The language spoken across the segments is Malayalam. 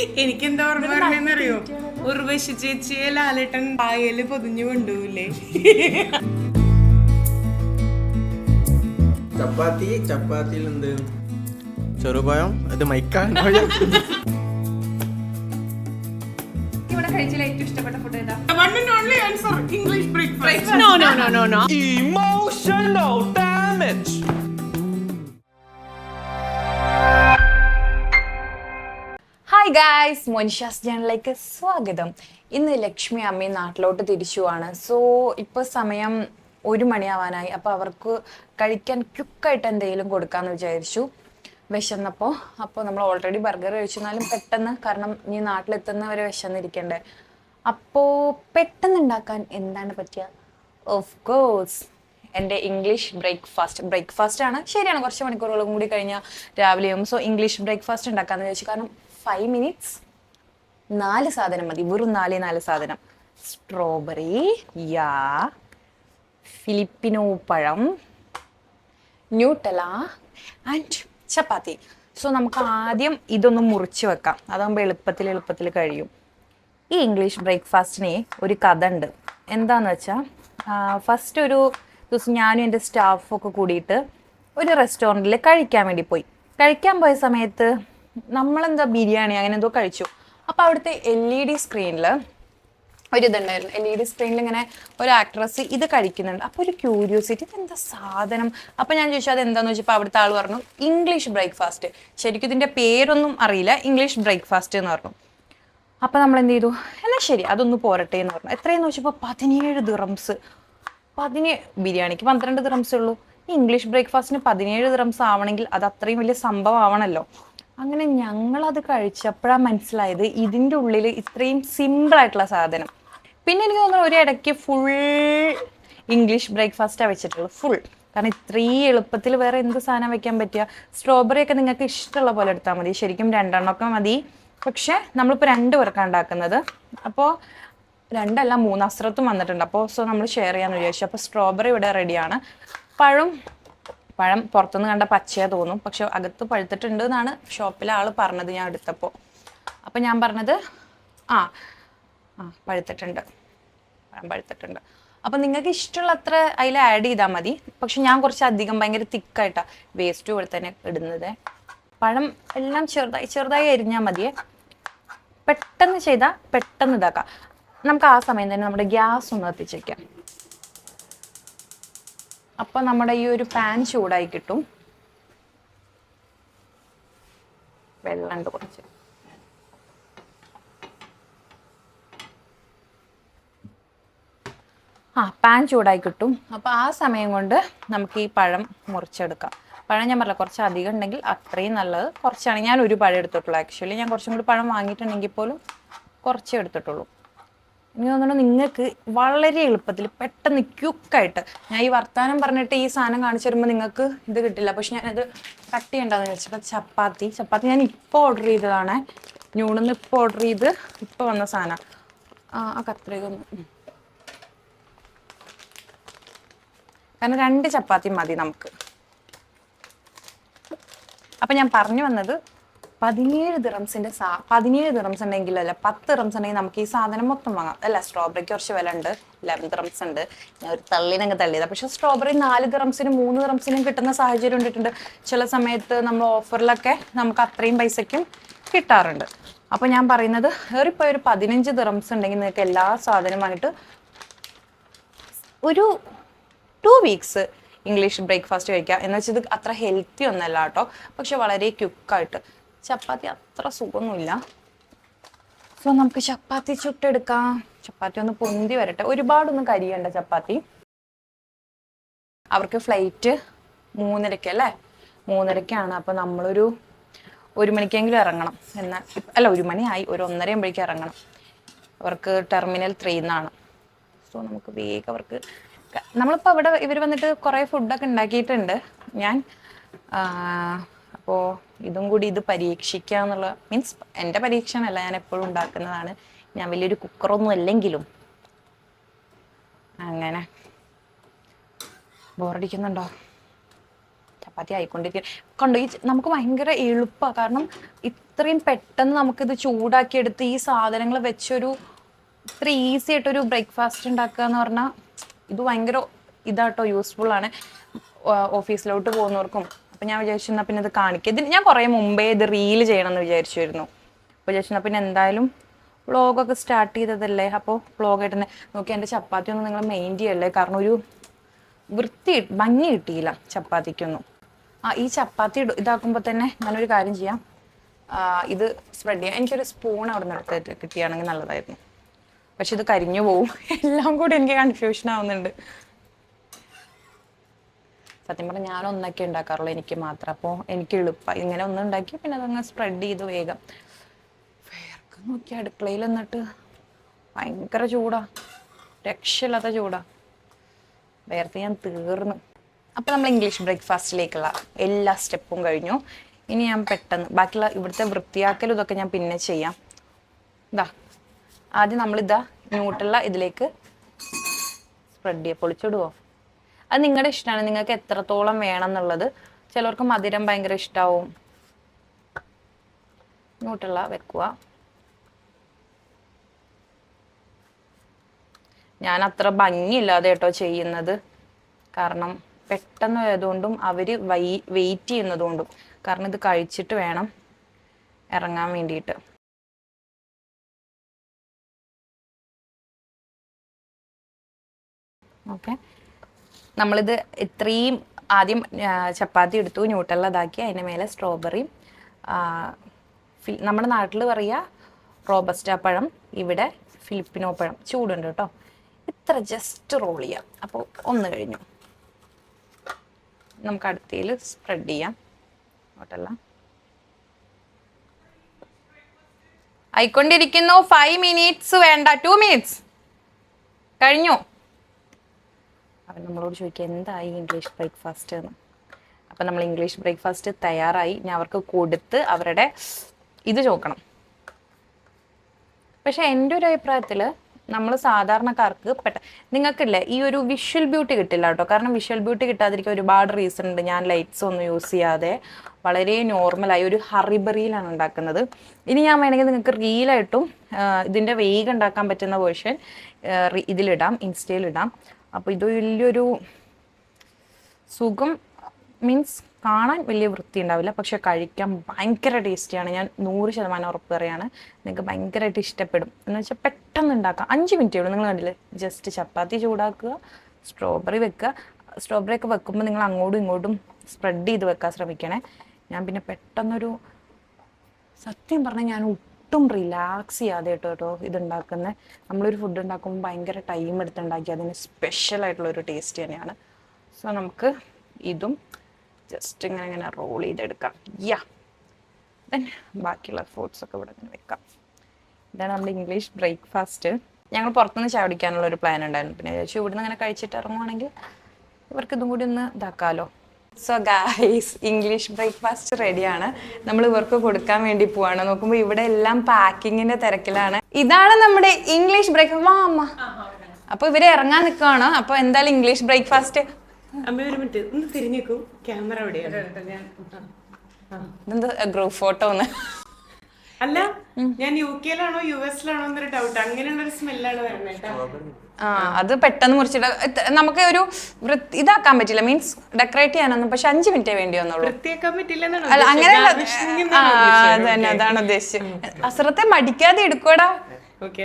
എനിക്കെന്താ ഓർമ്മ പറഞ്ഞറിയോ, ഉർവശി ചേച്ചിയെ ലാലേട്ടൻ പായല് പൊതിഞ്ഞു കൊണ്ടുപോയില്ലേ? ചപ്പാത്തിയിൽ എന്ത് ചെറുപഴം, ഇത് മൈക്കാണ്. ഇവിടെ കഴിച്ചതിൽ ഏറ്റവും ഇഷ്ടപ്പെട്ട ഫുഡ് ഏതാ? One and only answer, English breakfast. No. Emotional damage. Hi guys, Monisha's ചാനലിലേക്ക് സ്വാഗതം. ഇന്ന് ലക്ഷ്മി അമ്മയും നാട്ടിലോട്ട് തിരിച്ചുവാണ്. സോ ഇപ്പോൾ സമയം 1 മണിയാവാനായി. അപ്പോൾ അവർക്ക് കഴിക്കാൻ ക്വിക്കായിട്ട് എന്തെങ്കിലും കൊടുക്കാമെന്ന് വിചാരിച്ചു. വിശന്നപ്പോൾ നമ്മൾ ഓൾറെഡി ബർഗർ കഴിച്ചെന്നാലും പെട്ടെന്ന്, കാരണം നീ നാട്ടിലെത്തുന്നവരെ വിശന്നിരിക്കണ്ടേ. അപ്പോൾ പെട്ടെന്ന് ഉണ്ടാക്കാൻ എന്താണ് പറ്റുക? ഓഫ് കോഴ്സ് എൻ്റെ ഇംഗ്ലീഷ് ബ്രേക്ക്ഫാസ്റ്റ് ആണ്. ശരിയാണ്, കുറച്ച് മണിക്കൂറുകളും കൂടി കഴിഞ്ഞാൽ രാവിലെയും. സോ ഇംഗ്ലീഷ് ബ്രേക്ക്ഫാസ്റ്റ് ഉണ്ടാക്കാമെന്ന് വിചാരിച്ചു. കാരണം 5 minutes 4 സാധനം മതി, വെറും 4 സാധനം. സ്ട്രോബെറി, ഫിലിപ്പിനോ പഴം, ന്യൂട്ടല ആൻഡ് ചപ്പാത്തി. സോ നമുക്ക് ആദ്യം ഇതൊന്ന് മുറിച്ച് വെക്കാം, അതാകുമ്പോൾ എളുപ്പത്തിൽ കഴിയും. ഈ ഇംഗ്ലീഷ് ബ്രേക്ക്ഫാസ്റ്റിന് ഒരു കഥ ഉണ്ട്. എന്താന്ന് വെച്ചാൽ, ഫസ്റ്റ് ഒരു ദിവസം ഞാനും എൻ്റെ സ്റ്റാഫൊക്കെ കൂടിയിട്ട് ഒരു റെസ്റ്റോറൻറ്റിൽ കഴിക്കാൻ പോയ സമയത്ത് നമ്മളെന്താ ബിരിയാണി അങ്ങനെ എന്തോ കഴിച്ചു. അപ്പോൾ അവിടുത്തെ LED സ്ക്രീനിൽ ഒരിതുണ്ടായിരുന്നു. LED സ്ക്രീനിൽ ഇങ്ങനെ ഒരു ആക്ട്രസ് ഇത് കഴിക്കുന്നുണ്ട്. അപ്പോൾ ഒരു ക്യൂരിയോസിറ്റി, ഇതെന്താ സാധനം? അപ്പോൾ ഞാൻ ചോദിച്ചു അതെന്താന്ന് വെച്ചപ്പോൾ അവിടുത്തെ ആൾ പറഞ്ഞു ഇംഗ്ലീഷ് ബ്രേക്ക്ഫാസ്റ്റ്. ശരിക്കും ഇതിൻ്റെ പേരൊന്നും അറിയില്ല, ഇംഗ്ലീഷ് ബ്രേക്ക്ഫാസ്റ്റ് എന്ന് പറഞ്ഞു. അപ്പോൾ നമ്മൾ എന്ത് ചെയ്തു, എന്നാൽ ശരി അതൊന്ന് പോരട്ടെ എന്ന് പറഞ്ഞു. എത്രയെന്ന് വെച്ചപ്പോൾ 17 ദിറംസ്. ബിരിയാണിക്ക് 12 ദിറംസേ ഉള്ളൂ. ഈ ഇംഗ്ലീഷ് ബ്രേക്ക്ഫാസ്റ്റിന് 17 ദിറംസ് ആവണമെങ്കിൽ അത് അത്രയും വലിയ സംഭവം ആവണമല്ലോ. അങ്ങനെ ഞങ്ങളത് കഴിച്ചപ്പോഴാണ് മനസ്സിലായത് ഇതിൻ്റെ ഉള്ളിൽ ഇത്രയും സിമ്പിളായിട്ടുള്ള സാധനം. പിന്നെ എനിക്ക് തോന്നുന്നു ഒരു ഇടയ്ക്ക് ഫുൾ ഇംഗ്ലീഷ് ബ്രേക്ക്ഫാസ്റ്റാണ് വെച്ചിട്ടുള്ളൂ, ഫുൾ. കാരണം ഇത്രയും എളുപ്പത്തിൽ വേറെ എന്ത് സാധനം വെക്കാൻ പറ്റുക? സ്ട്രോബെറിയൊക്കെ നിങ്ങൾക്ക് ഇഷ്ടമുള്ള പോലെ എടുത്താൽ മതി, ശരിക്കും 2 എണ്ണമൊക്കെ മതി. പക്ഷേ നമ്മളിപ്പോൾ 2 പേർക്കാണ് ഉണ്ടാക്കുന്നത്. അപ്പോൾ 2 അല്ല 3 അസ്രത്തും വന്നിട്ടുണ്ട്. അപ്പോൾ നമ്മൾ ഷെയർ ചെയ്യാമെന്ന് വിചാരിച്ചു. അപ്പോൾ സ്ട്രോബെറി ഇവിടെ റെഡിയാണ്. പഴം പുറത്തുനിന്ന് കണ്ട പച്ചയാ തോന്നും, പക്ഷെ അകത്ത് പഴുത്തിട്ടുണ്ട് എന്നാണ് ഷോപ്പിലെ ആൾ പറഞ്ഞത് ഞാൻ എടുത്തപ്പോൾ. അപ്പം ഞാൻ പറഞ്ഞത് പഴുത്തിട്ടുണ്ട്. അപ്പം നിങ്ങൾക്ക് ഇഷ്ടമുള്ള അത്ര അതിൽ ആഡ് ചെയ്താൽ മതി. പക്ഷെ ഞാൻ കുറച്ച് അധികം ഭയങ്കര തിക്കായിട്ടാണ് വേസ്റ്റ് പോലെ തന്നെ ഇടുന്നത്. പഴം എല്ലാം ചെറുതായി അരിഞ്ഞാൽ മതിയേ. പെട്ടെന്ന് ചെയ്താൽ പെട്ടെന്ന് ഇതാക്കാം. നമുക്ക് ആ സമയം തന്നെ നമ്മുടെ ഗ്യാസ് ഒന്ന് കത്തിച്ച് വയ്ക്കാം. അപ്പം നമ്മുടെ ഈ ഒരു പാൻ ചൂടായി കിട്ടും. വെള്ളമുണ്ട് കുറച്ച്. പാൻ ചൂടായി കിട്ടും. അപ്പോൾ ആ സമയം കൊണ്ട് നമുക്ക് ഈ പഴം മുറിച്ചെടുക്കാം. പഴം ഞാൻ പറഞ്ഞില്ല, കുറച്ച് അധികം ഉണ്ടെങ്കിൽ അത്രയും നല്ലത്. കുറച്ചാണ്, ഞാൻ ഒരു പഴം എടുത്തിട്ടുള്ളൂ. ആക്ച്വലി ഞാൻ കുറച്ചും കൂടി പഴം വാങ്ങിയിട്ടുണ്ടെങ്കിൽ പോലും കുറച്ചേ എടുത്തിട്ടുള്ളൂ. എനിക്ക് തോന്നുന്നു നിങ്ങൾക്ക് വളരെ എളുപ്പത്തിൽ പെട്ടെന്ന് ക്യുക്കായിട്ട്, ഞാൻ ഈ വർത്താനം പറഞ്ഞിട്ട് ഈ സാധനം കാണിച്ചു തരുമ്പോൾ നിങ്ങൾക്ക് ഇത് കിട്ടില്ല. പക്ഷെ ഞാനത് കട്ട് ചെയ്യേണ്ടതെന്ന് വെച്ചപ്പോൾ ചപ്പാത്തി ഞാൻ ഇപ്പോൾ ഓർഡർ ചെയ്തതാണ്. ന്യൂഡിന്ന് ഇപ്പോൾ ഓർഡർ ചെയ്ത് ഇപ്പോൾ വന്ന സാധനം. കത്രയൊന്ന്, കാരണം 2 ചപ്പാത്തി മതി നമുക്ക്. അപ്പം ഞാൻ പറഞ്ഞു വന്നത് 17 ദിറംസ് ഉണ്ടെങ്കിലല്ല, 10 ദിറംസ് ഉണ്ടെങ്കിൽ നമുക്ക് ഈ സാധനം മൊത്തം വാങ്ങാം. അല്ല, സ്ട്രോബെറിക്ക് കുറച്ച് വില ഉണ്ട്, 11 ദിറംസ് ഉണ്ട്. ഞാൻ ഒരു തള്ളിയതാണ്. പക്ഷെ സ്ട്രോബെറി 4 ദിറംസിനും 3 ദിറംസിനും കിട്ടുന്ന സാഹചര്യം ഉണ്ടിട്ടുണ്ട്. ചില സമയത്ത് നമ്മൾ ഓഫറിലൊക്കെ നമുക്ക് അത്രയും പൈസയ്ക്കും കിട്ടാറുണ്ട്. അപ്പോൾ ഞാൻ പറയുന്നത് ഏറിപ്പോൾ ഒരു 15 ദിറംസ് ഉണ്ടെങ്കിൽ നിങ്ങൾക്ക് എല്ലാ സാധനമായിട്ട് ഒരു 2 വീക്സ് ഇംഗ്ലീഷ് ബ്രേക്ക്ഫാസ്റ്റ് കഴിക്കുക. എന്ന് വെച്ചാൽ ഇത് അത്ര ഹെൽത്തി ഒന്നല്ല കേട്ടോ, പക്ഷെ വളരെ ക്വിക്കായിട്ട്. ചപ്പാത്തി അത്ര സുഖമൊന്നുമില്ല. സോ നമുക്ക് ചപ്പാത്തി ചുട്ടെടുക്കാം. ചപ്പാത്തി ഒന്ന് പൊന്തി വരട്ടെ, ഒരുപാടൊന്നും കരിയണ്ട ചപ്പാത്തി. അവർക്ക് ഫ്ലൈറ്റ് 3:30 അല്ലേ? 3:30 അപ്പോൾ നമ്മളൊരു 1 മണിക്കെങ്കിലും ഇറങ്ങണം. എന്നാൽ അല്ല, 1 മണിയായി, ഒരു 1:30 ആകുമ്പോഴേക്കും ഇറങ്ങണം. അവർക്ക് ടെർമിനൽ 3 സോ നമുക്ക് വേഗം അവർക്ക്, നമ്മളിപ്പോൾ ഇവിടെ ഇവർ വന്നിട്ട് കുറേ ഫുഡൊക്കെ ഉണ്ടാക്കിയിട്ടുണ്ട് ഞാൻ. അപ്പോൾ ഇതും കൂടി ഇത് പരീക്ഷിക്കുക എന്നുള്ള, മീൻസ് എൻ്റെ പരീക്ഷണമല്ല, ഞാൻ എപ്പോഴും ഉണ്ടാക്കുന്നതാണ്. ഞാൻ വലിയൊരു കുക്കറൊന്നും അല്ലെങ്കിലും. അങ്ങനെ ബോറടിക്കുന്നുണ്ടോ? ചപ്പാത്തി ആയിക്കൊണ്ടിരിക്കുക കണ്ടോ. ഈ നമുക്ക് ഭയങ്കര എളുപ്പമാണ്, കാരണം ഇത്രയും പെട്ടെന്ന് നമുക്കിത് ചൂടാക്കിയെടുത്ത് ഈ സാധനങ്ങൾ വെച്ചൊരു ഇത്ര ഈസി ആയിട്ടൊരു ബ്രേക്ക്ഫാസ്റ്റ് ഉണ്ടാക്കുക എന്ന് പറഞ്ഞാൽ ഇത് ഭയങ്കര ഇതാട്ടോ, യൂസ്ഫുൾ ആണ് ഓഫീസിലോട്ട് പോകുന്നവർക്കും. അപ്പം ഞാൻ വിചാരിച്ചിരുന്നാൽ പിന്നെ ഇത് കാണിക്കുക. ഇതിന് ഞാൻ കുറേ മുമ്പേ ഇത് റീല് ചെയ്യണമെന്ന് വിചാരിച്ചിരുന്നു. അപ്പോൾ വിചാരിച്ചിരുന്നാൽ പിന്നെ എന്തായാലും വ്ളോഗൊക്കെ സ്റ്റാർട്ട് ചെയ്തതല്ലേ, അപ്പോൾ വ്ളോഗായിട്ട് തന്നെ നോക്കി. എൻ്റെ ചപ്പാത്തി ഒന്നും നിങ്ങൾ മെയിൻ ചെയ്യല്ലേ, കാരണം ഒരു ഭംഗി കിട്ടിയില്ല ചപ്പാത്തിക്കൊന്നും. ഈ ചപ്പാത്തി ഇതാക്കുമ്പോൾ തന്നെ ഞാനൊരു കാര്യം ചെയ്യാം, ഇത് സ്പ്രെഡ് ചെയ്യാം. എനിക്കൊരു സ്പൂൺ അവിടെ നിന്ന് എടുത്തിട്ട് കിട്ടിയാണെങ്കിൽ നല്ലതായിരുന്നു, പക്ഷെ ഇത് കരിഞ്ഞു പോവും. എല്ലാം കൂടി എനിക്ക് കൺഫ്യൂഷൻ ആവുന്നുണ്ട്. സത്യം പറഞ്ഞാൽ ഞാൻ ഒന്നൊക്കെ ഉണ്ടാക്കാറുള്ളൂ, എനിക്ക് മാത്രം. അപ്പോൾ എനിക്ക് എളുപ്പമായി ഇങ്ങനെ ഒന്ന് ഉണ്ടാക്കി പിന്നെ അതങ്ങ് സ്പ്രെഡ് ചെയ്ത് വേഗം. വേർക്ക് നോക്കി അടുക്കളയിൽ എന്നിട്ട് ഭയങ്കര ചൂടാ, രക്ഷയില്ലാത്ത ചൂടാ. വേർത്ത് ഞാൻ തീർന്നു. അപ്പോൾ നമ്മൾ ഇംഗ്ലീഷ് ബ്രേക്ക്ഫാസ്റ്റിലേക്കുള്ള എല്ലാ സ്റ്റെപ്പും കഴിഞ്ഞു. ഇനി ഞാൻ പെട്ടെന്ന് ബാക്കിയുള്ള ഇവിടുത്തെ വൃത്തിയാക്കലും ഇതൊക്കെ ഞാൻ പിന്നെ ചെയ്യാം. ഇതാ ആദ്യം നമ്മളിതാ ന്യൂട്ടെല്ല ഇതിലേക്ക് സ്പ്രെഡ് ചെയ്യുക. പൊളിച്ചിടുവോ? അത് നിങ്ങളുടെ ഇഷ്ടമാണ്, നിങ്ങൾക്ക് എത്രത്തോളം വേണം എന്നുള്ളത്. ചിലർക്ക് മധുരം ഭയങ്കര ഇഷ്ടമാവും. ന്യൂട്ടെല്ല വെക്കുക. ഞാൻ അത്ര ഭംഗിയില്ലാതെ കേട്ടോ ചെയ്യുന്നത്, കാരണം പെട്ടെന്ന് ആയതുകൊണ്ടും അവർ വെയിറ്റ് ചെയ്യുന്നതുകൊണ്ടും. കാരണം ഇത് കഴിച്ചിട്ട് വേണം ഇറങ്ങാൻ വേണ്ടിയിട്ട്. ഓക്കെ, നമ്മളിത് ഇത്രയും ആദ്യം ചപ്പാത്തി എടുത്തു, ന്യൂട്ടെല്ല ഇതാക്കി, അതിൻ്റെ മേലെ സ്ട്രോബെറി, നമ്മുടെ നാട്ടിൽ പറയുക റോബസ്റ്റ പഴം, ഇവിടെ ഫിലിപ്പിനോ പഴം. ചൂടുണ്ട് കേട്ടോ. ഇത്ര ജസ്റ്റ് റോൾ ചെയ്യാം. അപ്പോൾ ഒന്ന് കഴിഞ്ഞു. നമുക്ക് അടുത്തതിൽ സ്പ്രെഡ് ചെയ്യാം. ന്യൂട്ടെല്ല ആയിക്കൊണ്ടിരിക്കുന്നു. 5 മിനിറ്റ്സ് വേണ്ട, 2 മിനിറ്റ്സ് കഴിഞ്ഞു. അവൻ നമ്മളോട് ചോദിക്കുക എന്തായി ഇംഗ്ലീഷ് ബ്രേക്ക്ഫാസ്റ്റ് എന്ന്. അപ്പം നമ്മൾ ഇംഗ്ലീഷ് ബ്രേക്ക്ഫാസ്റ്റ് തയ്യാറായി. ഞാൻ അവർക്ക് കൊടുത്ത് അവരുടെ ഇത് ചോക്കണം. പക്ഷെ എൻ്റെ ഒരു അഭിപ്രായത്തിൽ നമ്മൾ സാധാരണക്കാർക്ക് നിങ്ങൾക്കില്ലേ ഈ ഒരു വിഷ്വൽ ബ്യൂട്ടി കിട്ടില്ല കേട്ടോ. കാരണം വിഷ്വൽ ബ്യൂട്ടി കിട്ടാതിരിക്കാൻ ഒരുപാട് റീസൺ ഉണ്ട്. ഞാൻ ലൈറ്റ്സ് ഒന്നും യൂസ് ചെയ്യാതെ വളരെ നോർമലായി ഒരു ഹറിബറിയിലാണ് ഉണ്ടാക്കുന്നത്. ഇനി ഞാൻ വേണമെങ്കിൽ നിങ്ങൾക്ക് റീലായിട്ടും ഇതിൻ്റെ വേഗം ഉണ്ടാക്കാൻ പറ്റുന്ന വേർഷൻ ഇതിലിടാം, ഇൻസ്റ്റയിലിടാം. അപ്പോൾ ഇത് വലിയൊരു സുഖം മീൻസ് കാണാൻ വലിയ വൃത്തി ഉണ്ടാവില്ല, പക്ഷെ കഴിക്കാൻ ഭയങ്കര ടേസ്റ്റിയാണ്. ഞാൻ 100% ഉറപ്പ് പറയാണ്, നിങ്ങൾക്ക് ഭയങ്കരമായിട്ട് ഇഷ്ടപ്പെടും. എന്ന് വെച്ചാൽ പെട്ടെന്ന് ഉണ്ടാക്കാം, 5 മിനിറ്റേ ഉള്ളൂ. നിങ്ങൾ കണ്ടില്ലേ, ജസ്റ്റ് ചപ്പാത്തി ചൂടാക്കുക, സ്ട്രോബെറി വെക്കുക. സ്ട്രോബെറി ഒക്കെ വെക്കുമ്പോൾ നിങ്ങൾ അങ്ങോട്ടും ഇങ്ങോട്ടും സ്പ്രെഡ് ചെയ്ത് വെക്കാൻ ശ്രമിക്കണേ. ഞാൻ പിന്നെ പെട്ടെന്നൊരു സത്യം പറഞ്ഞാൽ ഞാൻ ഒട്ടും റിലാക്സ് ചെയ്യാതെ കേട്ടോ ഇതുണ്ടാക്കുന്നത്. നമ്മളൊരു ഫുഡ് ഉണ്ടാക്കുമ്പോൾ ഭയങ്കര ടൈം എടുത്തുണ്ടാക്കി അതിന് സ്പെഷ്യലായിട്ടുള്ളൊരു ടേസ്റ്റ് തന്നെയാണ്. സോ നമുക്ക് ഇതും ജസ്റ്റ് ഇങ്ങനെ റോൾ ചെയ്തെടുക്കാം. ദെൻ ബാക്കിയുള്ള ഫ്രൂട്ട്സൊക്കെ ഇവിടെ ഇങ്ങനെ വെക്കാം. ഇതാണ് നമ്മുടെ ഇംഗ്ലീഷ് ബ്രേക്ക്ഫാസ്റ്റ്. ഞങ്ങൾ പുറത്തുനിന്ന് ചായ കുടിക്കാനുള്ളൊരു പ്ലാൻ ഉണ്ടായിരുന്നു. പിന്നെ ചോദിച്ചു ഇവിടുന്ന് ഇങ്ങനെ കഴിച്ചിട്ട് ഇറങ്ങുവാണെങ്കിൽ ഇവർക്ക് ഇതും കൂടി ഒന്ന് ഇതാക്കാമല്ലോ. സോ ഗായ്സ്, ഇംഗ്ലീഷ് ബ്രേക്ക്ഫാസ്റ്റ് റെഡിയാണ്. നമ്മൾ ഇവർക്ക് കൊടുക്കാൻ വേണ്ടി പോവാണ്. നോക്കുമ്പോൾ ഇവിടെ എല്ലാം പാക്കിങ്ങിന്റെ തിരക്കിലാണ്. ഇതാണ് നമ്മുടെ ഇംഗ്ലീഷ് ബ്രേക്ക്ഫാസ്റ്റ്. വാ അമ്മ. അപ്പൊ ഇവര് ഇറങ്ങാൻ നിൽക്കുവാണ്. അപ്പൊ എന്തായാലും ഇംഗ്ലീഷ് ബ്രേക്ക്ഫാസ്റ്റ്. അമ്മ ഒരു മിനിറ്റ് ഒന്ന് തിരിഞ്ഞേക്കൂ, ക്യാമറ എവിടെയാണ്? ഇതെന്താ ഗ്രൂപ്പ് ഫോട്ടോ ഒന്ന്? അല്ല, ഞാൻ UK യിലാണോ US ലാണോ എന്നൊരു ഡൗട്ട്. അങ്ങനെയുള്ളൊരു സ്മെല്ലാണ് വരുന്നത്. അത് പെട്ടെന്ന് മുറിച്ചിട്ട് നമുക്ക് ഒരു ഇതാക്കാൻ പറ്റില്ല, മീൻസ് ഡെക്കറേറ്റ് ചെയ്യാനൊന്നും. പക്ഷെ 5 മിനിറ്റേ വേണ്ടി വന്നുള്ളൂ. വൃത്തിയാക്കാൻ പറ്റില്ല. അല്ല അങ്ങനെയല്ല, അതന്നെ അതാണ് ഉദ്ദേശിച്ചത്. അസ്രത്തെ മടിക്കാതെ എടുക്കൂടാ.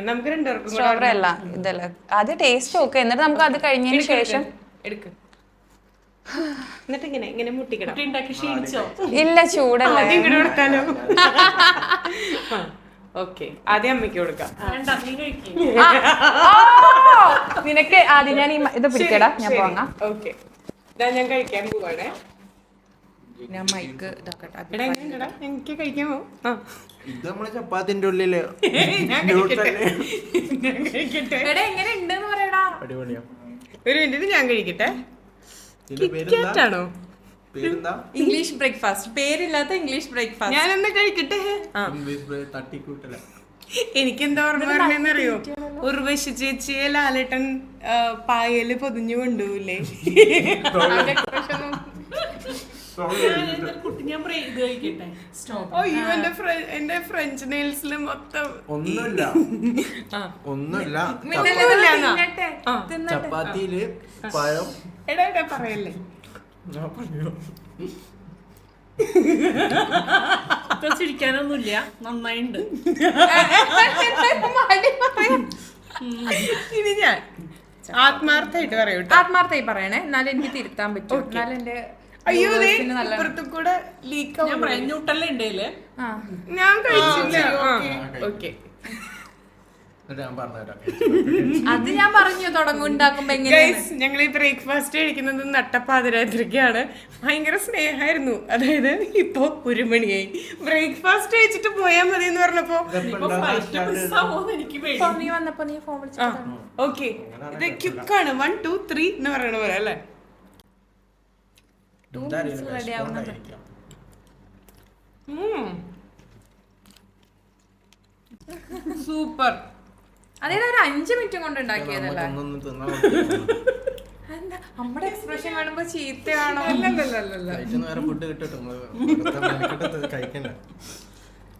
നമുക്ക് രണ്ടുപേർക്കും സ്ട്രോബെറി അല്ല ഇതല്ല. ആദ്യം ടേസ്റ്റ് നോക്കുക, എന്നിട്ട് നമുക്ക് അത് കഴിഞ്ഞതിന് ശേഷം എടുക്കും. എന്നിട്ട് ഇങ്ങനെ മുട്ടിക്കണം. ഇല്ല, ചൂടല്ല. ഓക്കെ, ആദ്യം അമ്മയ്ക്ക് കൊടുക്കാം. നിനക്ക് ആദ്യം ഞാൻ ഇത് പിടിക്കടാ, ഞാൻ വാങ്ങാം. ഓക്കെ, ഞാൻ കഴിക്കാൻ പോവാണേ. ഞാൻ മൈക്ക് ഇതാക്കട്ടെ. എനിക്ക് കഴിക്കാൻ പോവും. ഇത് നമ്മളെ ചപ്പാത്തിന്റെ ഉള്ളില് എങ്ങനെ ഉണ്ടെന്ന് പറയടാ. അടിപൊളിയാ. ഒരു മിനിറ്റ് ഞാൻ കഴിക്കട്ടെ. ആണോ ഇംഗ്ലീഷ് ബ്രേക്ക്ഫാസ്റ്റ്, പേരില്ലാത്ത ഇംഗ്ലീഷ് ബ്രേക്ക്ഫാസ്റ്റ്. ഞാനെന്താ കഴിക്കട്ടെ? എനിക്കെന്താ ഓർമ്മ പറഞ്ഞറിയോ, ഉർവശി ചേച്ചിയെ ലാലേട്ടൻ പായല് പൊതിഞ്ഞു കൊണ്ടുപോയില്ലേ? കുട്ടി ഞാൻ ഇത് കഴിക്കട്ടെ. അയ്യോ എന്റെ ഫ്രഞ്ച് നെയിൽസിൽ മൊത്തം ഒന്നുമില്ല ഒന്നുമില്ല. തിന്നട്ടെ, തിന്നട്ടെ. ചപ്പാത്തിയില് പഴം. എടാ പറയല്ലേ. ഞാൻ പറഞ്ഞു. ഇപ്പൊ ചിരിക്കാനൊന്നുമില്ല, നന്നായിണ്ട്. ഇനി ഞാൻ ആത്മാർത്ഥമായിട്ട് പറയൂ. ആത്മാർത്ഥമായി പറയണേ, എന്നാലും എനിക്ക് തിരുത്താൻ പറ്റും. എന്നാലും എന്റെ അയ്യോ നല്ല ഇപ്പുറത്തു കൂടെ ലീക്ക് ഞാൻ പറയാം, ന്യൂട്ടല്ല ഉണ്ടേല് ഞാൻ കഴിച്ചില്ല. ഓക്കെ ഞാൻ പറഞ്ഞുതരാം. അത് ഞാൻ പറഞ്ഞു തുടങ്ങുണ്ടാക്കുമ്പോ എങ്ങനെയാണ് ഞങ്ങൾ ഈ ബ്രേക്ക്ഫാസ്റ്റ് കഴിക്കുന്നത് നട്ടപ്പാതിരാത്രിക്കാണ്. ഭയങ്കര സ്നേഹമായിരുന്നു. അതായത് ഇപ്പൊ 1 മണിയായി. ബ്രേക്ക്ഫാസ്റ്റ് കഴിച്ചിട്ട് പോയാൽ മതി എന്ന് പറഞ്ഞപ്പോ മിസ്സാവോന്ന് എനിക്ക് പേടി. ഇപ്പൊ നീ വന്നപ്പോ നീ ഫോൺ വിളിച്ചു ഓക്കെ ഇത് ക്യുക്കാണ്. 1 2 3 എന്ന് പറയണ പോലെ അല്ലേ? റെഡി ആവുന്നത്. സൂപ്പർ. അതായത് ഒരു 5 മിനിറ്റ് കൊണ്ട് ഉണ്ടാക്കിയതല്ലേ? ഒന്നൊന്നും തിന്നാൻ എന്താ നമ്മുടെ എക്സ്പ്രഷൻ കാണുമ്പോ ചീത്തയാണോ? വേറെ ഫുഡ് കിട്ടും. കഴിക്കണ്ട.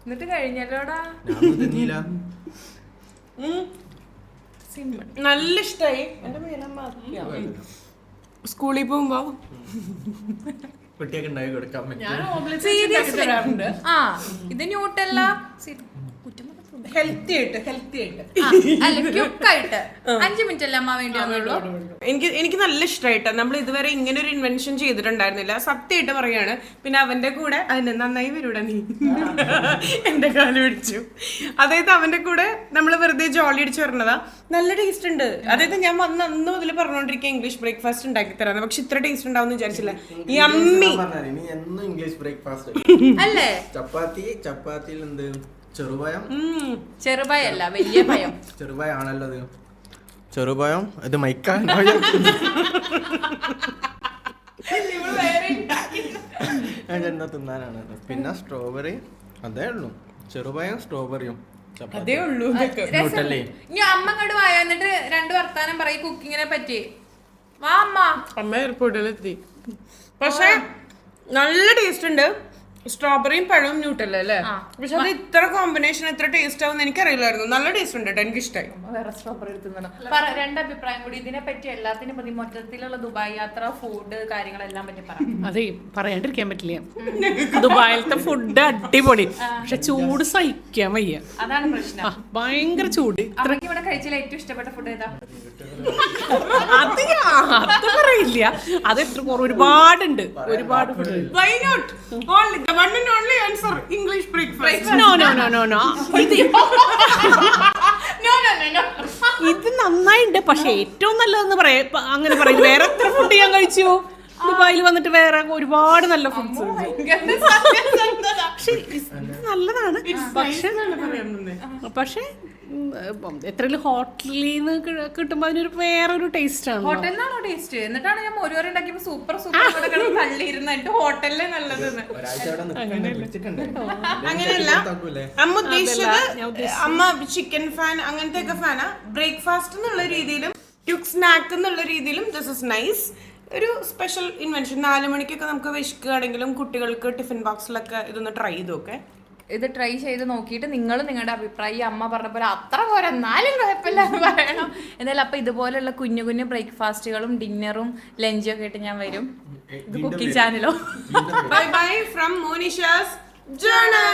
എന്നിട്ട് കഴിഞ്ഞല്ലോടാ. ഞാൻ തിന്നില്ല. നല്ല ഇഷ്ടായി. എന്റെ മേലമ്മ സ്കൂളിൽ പോകുമ്പോ കുട്ടിയൊക്കെ ഉണ്ടാക്കി കൊടുക്കാൻ ഞാൻ പറ്റും. ഓംലെറ്റ് ഉണ്ടാക്കി തരാറുണ്ട്. ആ ഇത് ന്യൂട്ടല്ല ഹെൽത്തി ആയിട്ട് അല്ല ക്യുക്കായിട്ട് 5 മിനിറ്റ് അല്ലേ അമ്മ വേണ്ടി വന്നുള്ളൂ. എനിക്ക് നല്ല ഇഷ്ടമായിട്ടാ. നമ്മൾ ഇതുവരെ ഇങ്ങനെ ഒരു ഇൻവെൻഷൻ ചെയ്തിട്ടുണ്ടായിരുന്നില്ല. സത്യമായിട്ട് പറയാണ്. പിന്നെ അവന്റെ കൂടെ അതിന് നന്നായി വരൂടെ നീ എന്റെ കാല് പിടിച്ചു. അതായത് അവന്റെ കൂടെ നമ്മൾ വെറുതെ ജോളി അടിച്ച് പറഞ്ഞതാ. നല്ല ടേസ്റ്റ് ഉണ്ട്. അതായത് ഞാൻ വന്ന് അന്ന് മുതൽ പറഞ്ഞോണ്ടിരിക്കുക ഇംഗ്ലീഷ് ബ്രേക്ക്ഫാസ്റ്റ് ഉണ്ടാക്കി തരാന്ന്. പക്ഷെ ഇത്ര ടേസ്റ്റ് ഉണ്ടാവും വിചാരിച്ചില്ല. ഈ അമ്മി നീ എന്നും ഇംഗ്ലീഷ് ബ്രേക്ക്ഫാസ്റ്റ് അല്ലേ? ചപ്പാത്തിയിൽ എന്ത് ചെറുപഴം. ചെറുപയല്ല, വലിയ പയം. ചെറുപഴാണല്ലോ അത്. ചെറുപഴം ഇത് മൈക്കാണോ? എന്നാ തിന്നാനാണ്. പിന്നെ സ്ട്രോബെറി. അതേ ഉള്ളൂ. ചെറുപഴം സ്ട്രോബെറിയും അതേ ഉള്ളൂ. ന്യൂട്ടല്ലേ. ഇനി അമ്മ അങ്ങോട്ട് വായ, എന്നിട്ട് 2 വർത്താനം പറയും കുക്കിങ്ങിനെ പറ്റി. വാ അമ്മ. അമ്മ എയർപോർട്ടിലെത്തി. പക്ഷെ നല്ല ടേസ്റ്റ് ഉണ്ട്. സ്ട്രോബെറിയും പഴവും ന്യൂട്ടല്ല അല്ലേ? പക്ഷെ അത് ഇത്ര കോമ്പിനേഷൻ എത്ര ടേസ്റ്റ് ആവും എനിക്കറിയില്ലായിരുന്നു. നല്ല ടേസ്റ്റ് ഉണ്ട് കേട്ടോ. എനിക്ക് ഇഷ്ടമായി. വേറെ സ്ട്രോബെറി എടുത്തുണ്ടോ? 2 അഭിപ്രായം കൂടി ഇതിനെ പറ്റി, എല്ലാത്തിനെ പറ്റി, മൊത്തത്തിലുള്ള ദുബായ് യാത്ര, ഫുഡ് കാര്യങ്ങളെല്ലാം പറ്റി പറയാം. അതെ, പറയാണ്ടിരിക്കാൻ പറ്റില്ല. ദുബായിലത്തെ ഫുഡ് അടിപൊളി, പക്ഷെ ചൂട് സഹിക്കാൻ വയ്യ. അതാണ് പ്രശ്നം. ഭയങ്കര ചൂട്. അമ്മയ്ക്ക് ഇവിടെ കഴിച്ചില്ല ഏറ്റവും ഇഷ്ടപ്പെട്ട ഫുഡ് ഏതാ? അത് പറയില്ല. അത് ഒരുപാടുണ്ട്, ഒരുപാട് food. Why not? Only the one and only answer English breakfast. No. ഇത് നന്നായിണ്ട്, പക്ഷെ ഏറ്റവും നല്ലതെന്ന് അങ്ങനെ പറയും. വേറെ എത്ര ഫുഡ് ഞാൻ കഴിച്ചു ദുബായിൽ വന്നിട്ട്. വേറെ ഒരുപാട് നല്ല ഫുഡ്സ്. പക്ഷെ ഇത് നല്ലതാണ്. പക്ഷെ എത്രയും ഹോട്ടലിൽ നിന്ന് കിട്ടുമ്പോ അതിനൊരു വേറൊരു ടേസ്റ്റ് ആണ്. ഹോട്ടലിനാണോ ടേസ്റ്റ്? എന്നിട്ടാണ് ഞാൻ ഒരു ഉണ്ടാക്കിയപ്പോ സൂപ്പർ തള്ളിയിരുന്ന എന്റെ ഹോട്ടലിലെ നല്ലത്. അങ്ങനെയല്ല അമ്മ ഉദ്ദേശിച്ചത്. അമ്മ ചിക്കൻ ഫാൻ അങ്ങനത്തെ ഒക്കെ ഫാനാ. ബ്രേക്ക്ഫാസ്റ്റ് എന്നുള്ള രീതിയിലും ക്യുക്ക് സ്നാക്ക് എന്നുള്ള രീതിയിലും ദിസ് ഇസ് നൈസ്. ഒരു സ്പെഷ്യൽ ഇൻവെൻഷൻ. 4 മണിക്കൊക്കെ നമുക്ക് വിശക്കുകയാണെങ്കിലും കുട്ടികൾക്ക് ടിഫിൻ ബോക്സിലൊക്കെ ഇതൊന്ന് ട്രൈ ചെയ്തോക്കെ. ഇത് ട്രൈ ചെയ്ത് നോക്കിയിട്ട് നിങ്ങൾ നിങ്ങളുടെ അഭിപ്രായം അമ്മ പറഞ്ഞ പോലെ അത്ര പോരാ എന്നാലും കുഴപ്പമില്ല എന്ന് പറയണം. എന്തായാലും അപ്പൊ ഇതുപോലെയുള്ള കുഞ്ഞു കുഞ്ഞു ബ്രേക്ക്ഫാസ്റ്റുകളും ഡിന്നറും ലഞ്ചും ഒക്കെ ആയിട്ട് ഞാൻ വരും. ഇത് കുക്കിംഗ് ചാനലോ. Bye bye from Monisha's journal.